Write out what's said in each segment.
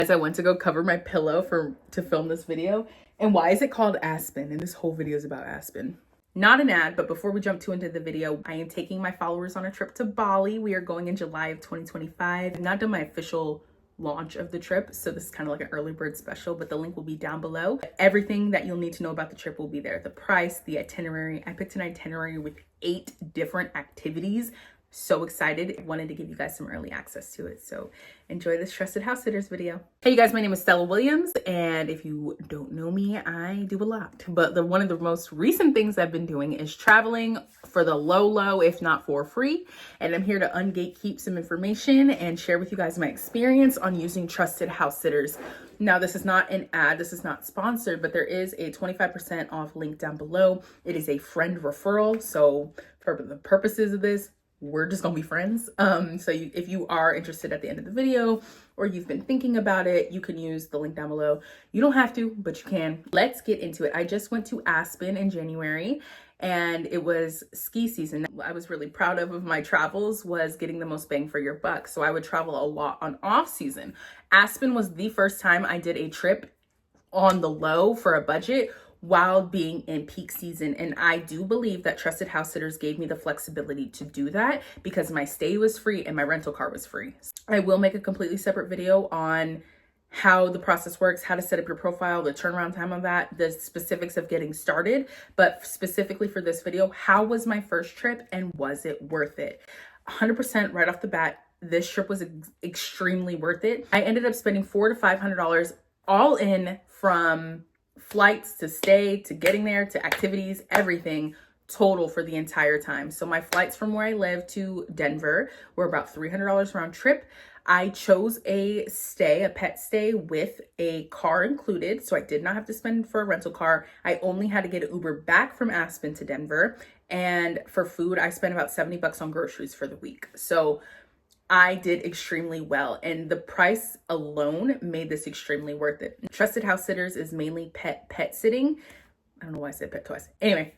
As I went to go cover my pillow to film this video. And why is it called Aspen? And this whole video is about Aspen. Not an ad, but before we jump into the video, I am taking my followers on a trip to Bali. We are going in July of 2025. I've not done my official launch of the trip, so this is kind of like an early bird special, but the link will be down below. Everything that you'll need to know about the trip will be there. The price, the itinerary. I picked an itinerary with 8 different activities. So excited. I wanted to give you guys some early access to it. So enjoy this Trusted House Sitters video. Hey you guys, my name is Stella Williams. And if you don't know me, I do a lot. But one of the most recent things I've been doing is traveling for the low, if not for free. And I'm here to ungatekeep some information and share with you guys my experience on using Trusted House Sitters. Now, this is not an ad, this is not sponsored, but there is a 25% off link down below. It is a friend referral. So for the purposes of this, we're just gonna be friends. If you are interested at the end of the video or you've been thinking about it, you can use the link down below. You don't have to, but you can. Let's get into it. I just went to Aspen in January and it was ski season. What I was really proud of my travels was getting the most bang for your buck. So I would travel a lot on off season. Aspen was the first time I did a trip on the low for a budget while being in peak season. And I do believe that Trusted House Sitters gave me the flexibility to do that because my stay was free and my rental car was free. I will make a completely separate video on how the process works, how to set up your profile, the turnaround time of that, the specifics of getting started. But specifically for this video, how was my first trip and was it worth it? 100% right off the bat, this trip was extremely worth it. I ended up spending $400 to $500 all in, from flights to stay to getting there to activities, everything total for the entire time. So my flights from where I live to Denver were about $300 round trip. I chose a pet stay with a car included. So I did not have to spend for a rental car. I only had to get an Uber back from Aspen to Denver. And for food, I spent about $70 on groceries for the week. So I did extremely well, and the price alone made this extremely worth it. Trusted House Sitters is mainly pet sitting. I don't know why I said pet twice. Anyway,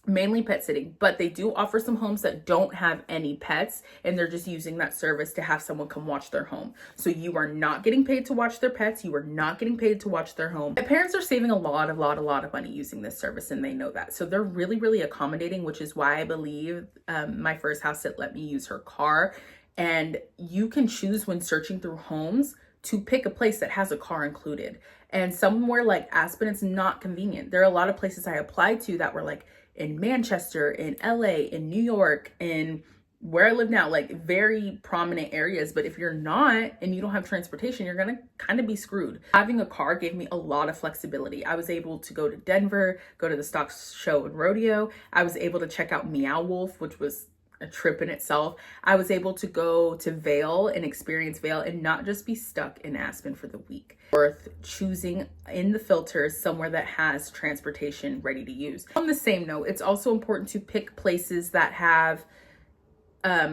mainly pet sitting, but they do offer some homes that don't have any pets, and they're just using that service to have someone come watch their home. So you are not getting paid to watch their pets. You are not getting paid to watch their home. My parents are saving a lot of money using this service, and they know that. So they're really, really accommodating, which is why I believe my first house sit let me use her car. And you can choose when searching through homes to pick a place that has a car included. And somewhere like Aspen, it's not convenient. There are a lot of places I applied to that were like in Manchester, in LA, in New York, in where I live now, like very prominent areas. But if you're not and you don't have transportation, you're gonna kind of be screwed. Having a car gave me a lot of flexibility. I was able to go to Denver, go to the stock show and rodeo. I was able to check out Meow Wolf, which was a trip in itself. I was able to go to Vail and experience Vail and not just be stuck in Aspen for the week. Worth choosing in the filters somewhere that has transportation ready to use. On the same note, it's also important to pick places that have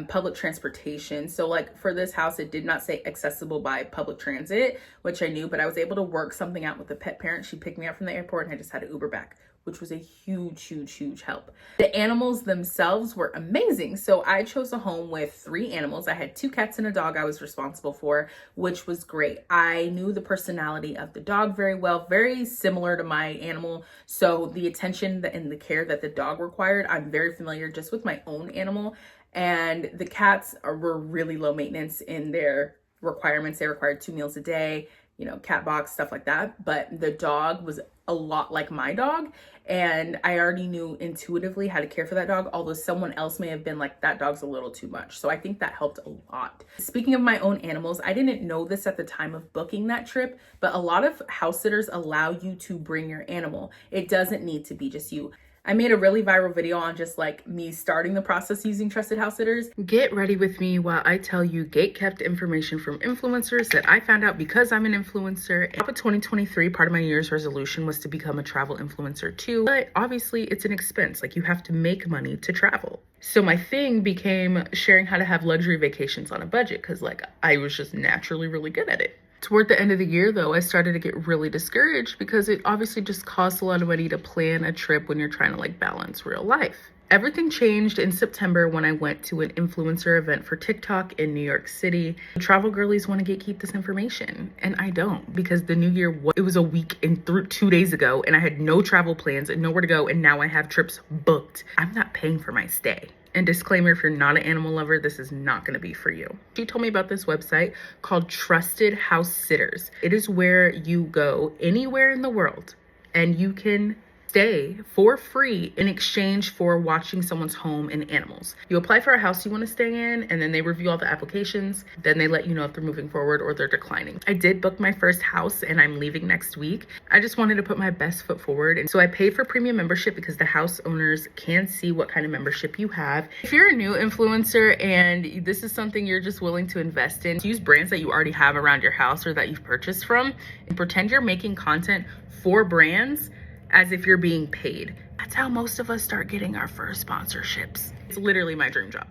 public transportation. So like for this house, it did not say accessible by public transit, which I knew, but I was able to work something out with the pet parent. She picked me up from the airport and I just had to Uber back, which was a huge help. The animals themselves were amazing. So I chose a home with 3 animals. I had 2 cats and a dog I was responsible for, which was great. I knew the personality of the dog very well, very similar to my animal. So the attention and the care that the dog required, I'm very familiar just with my own animal. And the cats were really low maintenance in their requirements. They required 2 meals a day, you know, cat box, stuff like that. But the dog was a lot like my dog. And I already knew intuitively how to care for that dog, although someone else may have been like, that dog's a little too much. So I think that helped a lot. Speaking of my own animals, I didn't know this at the time of booking that trip, but a lot of house sitters allow you to bring your animal. It doesn't need to be just you. I made a really viral video on just like me starting the process using Trusted House Sitters. Get ready with me while I tell you gate-kept information from influencers that I found out because I'm an influencer. Top of 2023, part of my New Year's resolution was to become a travel influencer too. But obviously it's an expense. Like you have to make money to travel. So my thing became sharing how to have luxury vacations on a budget because like I was just naturally really good at it. Toward the end of the year, though, I started to get really discouraged because it obviously just costs a lot of money to plan a trip when you're trying to like balance real life. Everything changed in September when I went to an influencer event for TikTok in New York City. Travel girlies want to gatekeep this information, and I don't, because the new year, it was a week and 2 days ago, and I had no travel plans and nowhere to go, and now I have trips booked. I'm not paying for my stay. And disclaimer, if you're not an animal lover, this is not going to be for you. She told me about this website called Trusted House Sitters. It is where you go anywhere in the world and you can stay for free in exchange for watching someone's home and animals. You apply for a house you want to stay in, and then they review all the applications. Then they let you know if they're moving forward or they're declining. I did book my first house and I'm leaving next week. I just wanted to put my best foot forward. And so I paid for premium membership because the house owners can see what kind of membership you have. If you're a new influencer and this is something you're just willing to invest in, use brands that you already have around your house or that you've purchased from, and pretend you're making content for brands as if you're being paid. That's how most of us start getting our first sponsorships. It's literally my dream job.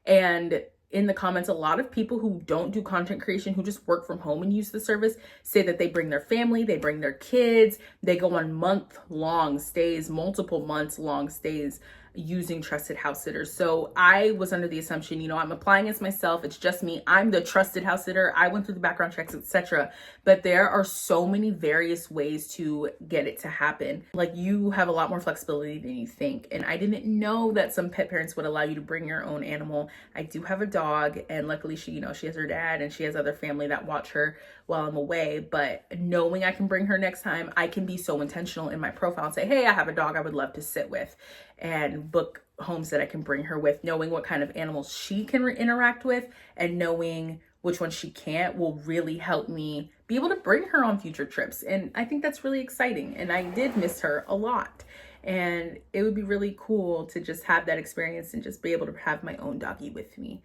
And in the comments, a lot of people who don't do content creation, who just work from home and use the service, say that they bring their family, they bring their kids, they go on month-long stays, multiple months-long stays using Trusted House Sitters. So I was under the assumption, you know, I'm applying as myself. It's just me. I'm the trusted house sitter. I went through the background checks, etc. But there are so many various ways to get it to happen. Like, you have a lot more flexibility than you think. And I didn't know that some pet parents would allow you to bring your own animal. I do have a dog, and luckily she, you know, she has her dad and she has other family that watch her while I'm away. But knowing I can bring her next time, I can be so intentional in my profile and say, hey, I have a dog I would love to sit with, and book homes that I can bring her with, knowing what kind of animals she can interact with and knowing which ones she can't will really help me be able to bring her on future trips. And I think that's really exciting. And I did miss her a lot. And it would be really cool to just have that experience and just be able to have my own doggy with me.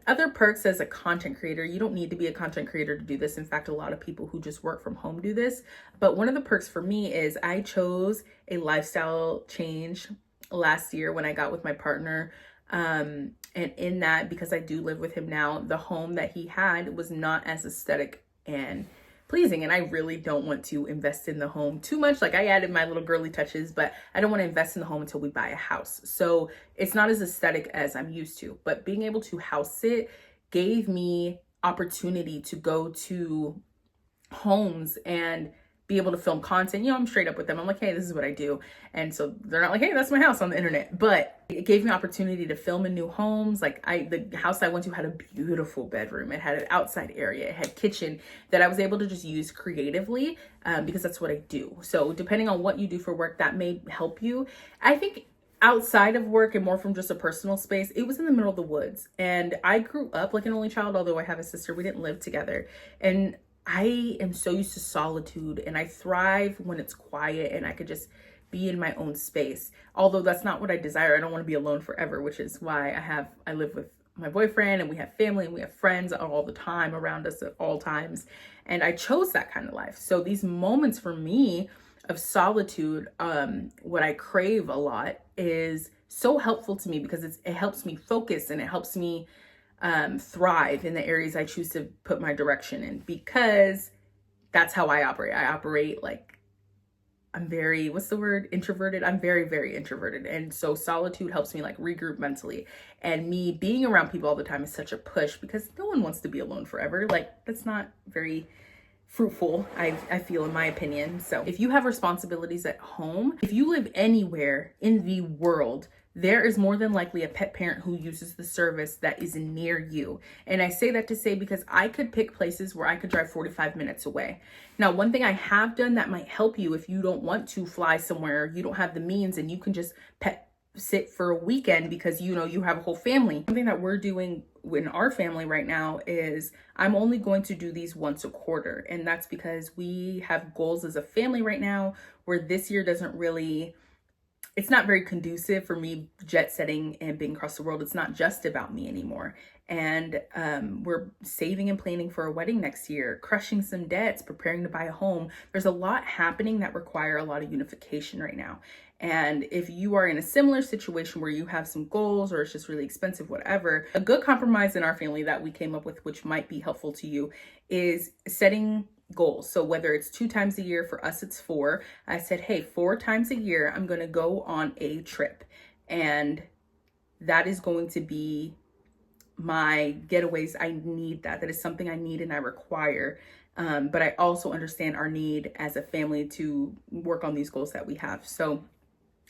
Other perks as a content creator, you don't need to be a content creator to do this. In fact, a lot of people who just work from home do this. But one of the perks for me is I chose a lifestyle change last year when I got with my partner. And in that, because I do live with him now, the home that he had was not as aesthetic and pleasing. And I really don't want to invest in the home too much. Like, I added my little girly touches, but I don't want to invest in the home until we buy a house. So it's not as aesthetic as I'm used to, but being able to house sit gave me opportunity to go to homes and be able to film content. You know, I'm straight up with them. I'm like, hey, this is what I do. And so they're not like, hey, that's my house on the internet. But it gave me opportunity to film in new homes. Like, the house I went to had a beautiful bedroom. It had an outside area. It had kitchen that I was able to just use creatively because that's what I do. So depending on what you do for work, that may help you. I think outside of work and more from just a personal space, it was in the middle of the woods. And I grew up like an only child, although I have a sister. We didn't live together. And I am so used to solitude, and I thrive when it's quiet and I could just be in my own space. Although that's not what I desire. I don't want to be alone forever, which is why I live with my boyfriend, and we have family and we have friends all the time around us at all times. And I chose that kind of life. So these moments for me of solitude, what I crave a lot, is so helpful to me because it helps me focus, and it helps me thrive in the areas I choose to put my direction in, because that's how I operate. I operate like, I'm very, what's the word? Introverted. I'm very, very introverted. And so solitude helps me like regroup mentally. And me being around people all the time is such a push, because no one wants to be alone forever. Like, that's not very fruitful, I feel, in my opinion. So if you have responsibilities at home, if you live anywhere in the world, there is more than likely a pet parent who uses the service that is near you. And I say that to say, because I could pick places where I could drive 45 minutes away. Now, one thing I have done that might help you if you don't want to fly somewhere, you don't have the means, and you can just pet sit for a weekend because, you know, you have a whole family. Something that we're doing in our family right now is I'm only going to do these once a quarter. And that's because we have goals as a family right now where this year doesn't really, it's not very conducive for me jet setting and being across the world. It's not just about me anymore. And we're saving and planning for a wedding next year, crushing some debts, preparing to buy a home. There's a lot happening that require a lot of unification right now. And if you are in a similar situation where you have some goals or it's just really expensive, whatever, a good compromise in our family that we came up with, which might be helpful to you, is setting goals. So whether it's 2 times a year, for us it's 4. I said, hey, 4 times a year, I'm going to go on a trip. And that is going to be my getaways. I need that. That is something I need and I require. But I also understand our need as a family to work on these goals that we have. So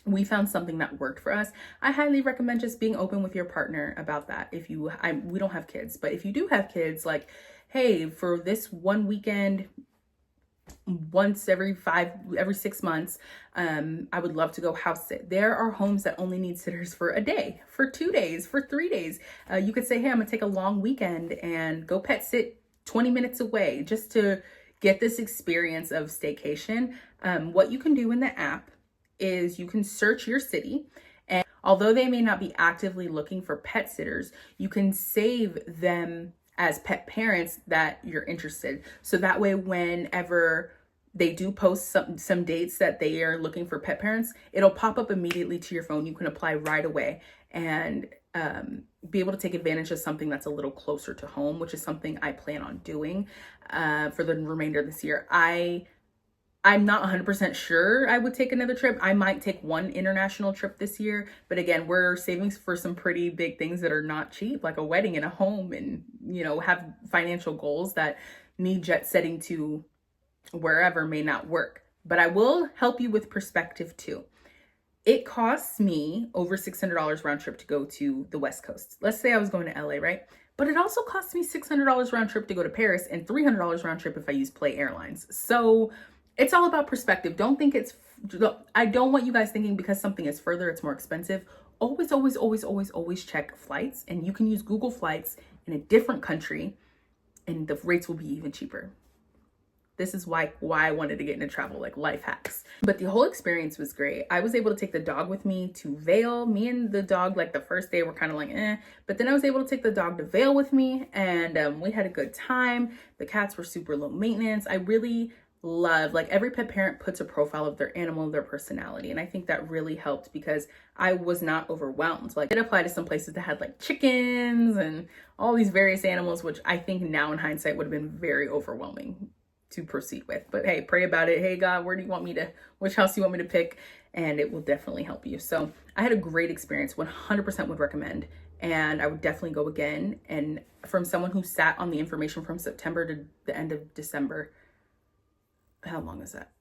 we found something that worked for us. I highly recommend just being open with your partner about that. If you, we don't have kids, but if you do have kids, like, hey, for this one weekend, once every 6 months, I would love to go house sit. There are homes that only need sitters for a day, for 2 days, for 3 days. You could say, hey, I'm gonna take a long weekend and go pet sit 20 minutes away just to get this experience of staycation. What you can do in the app is you can search your city, and although they may not be actively looking for pet sitters, you can save them as pet parents that you're interested. So that way, whenever they do post some dates that they are looking for pet parents, it'll pop up immediately to your phone. You can apply right away and be able to take advantage of something that's a little closer to home, which is something I plan on doing for the remainder of this year. I'm not 100% sure I would take another trip. I might take one international trip this year. But again, we're saving for some pretty big things that are not cheap, like a wedding and a home, and, you know, have financial goals that me jet setting to wherever may not work. But I will help you with perspective too. It costs me over $600 round trip to go to the West Coast. Let's say I was going to LA, right? But it also costs me $600 round trip to go to Paris and $300 round trip if I use Play Airlines. So it's all about perspective. Don't think I don't want you guys thinking because something is further, it's more expensive. Always, always, always, always, always check flights. And you can use Google Flights in a different country and the rates will be even cheaper. This is why I wanted to get into travel, like life hacks. But the whole experience was great. I was able to take the dog with me to Vail. Me and the dog, like the first day, were kind of like, eh. But then I was able to take the dog to Vail with me, and we had a good time. The cats were super low maintenance. I really love, like, every pet parent puts a profile of their animal, their personality. And I think that really helped because I was not overwhelmed. Like, it applied to some places that had like chickens and all these various animals, which I think now in hindsight would have been very overwhelming to proceed with. But hey, pray about it. Hey God, which house do you want me to pick? And it will definitely help you. So I had a great experience, 100% would recommend. And I would definitely go again. And from someone who sat on the information from September to the end of December, how long is that?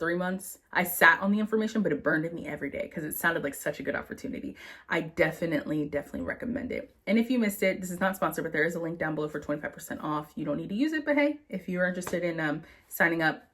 3 months. I sat on the information, but it burned in me every day because it sounded like such a good opportunity. I definitely recommend it. And if you missed it, this is not sponsored, but there is a link down below for 25% off. You don't need to use it, but hey, if you're interested in signing up,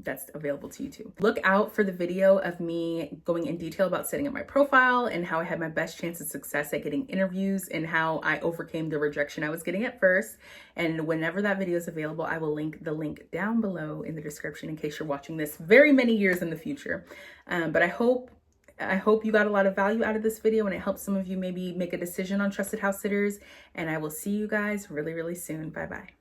that's available to you too. Look out for the video of me going in detail about setting up my profile and how I had my best chance of success at getting interviews and how I overcame the rejection I was getting at first. And whenever that video is available, I will link the link down below in the description in case you're watching this very many years in the future. But I hope you got a lot of value out of this video and it helps some of you maybe make a decision on trusted house sitters. And I will see you guys really, really soon. Bye-bye.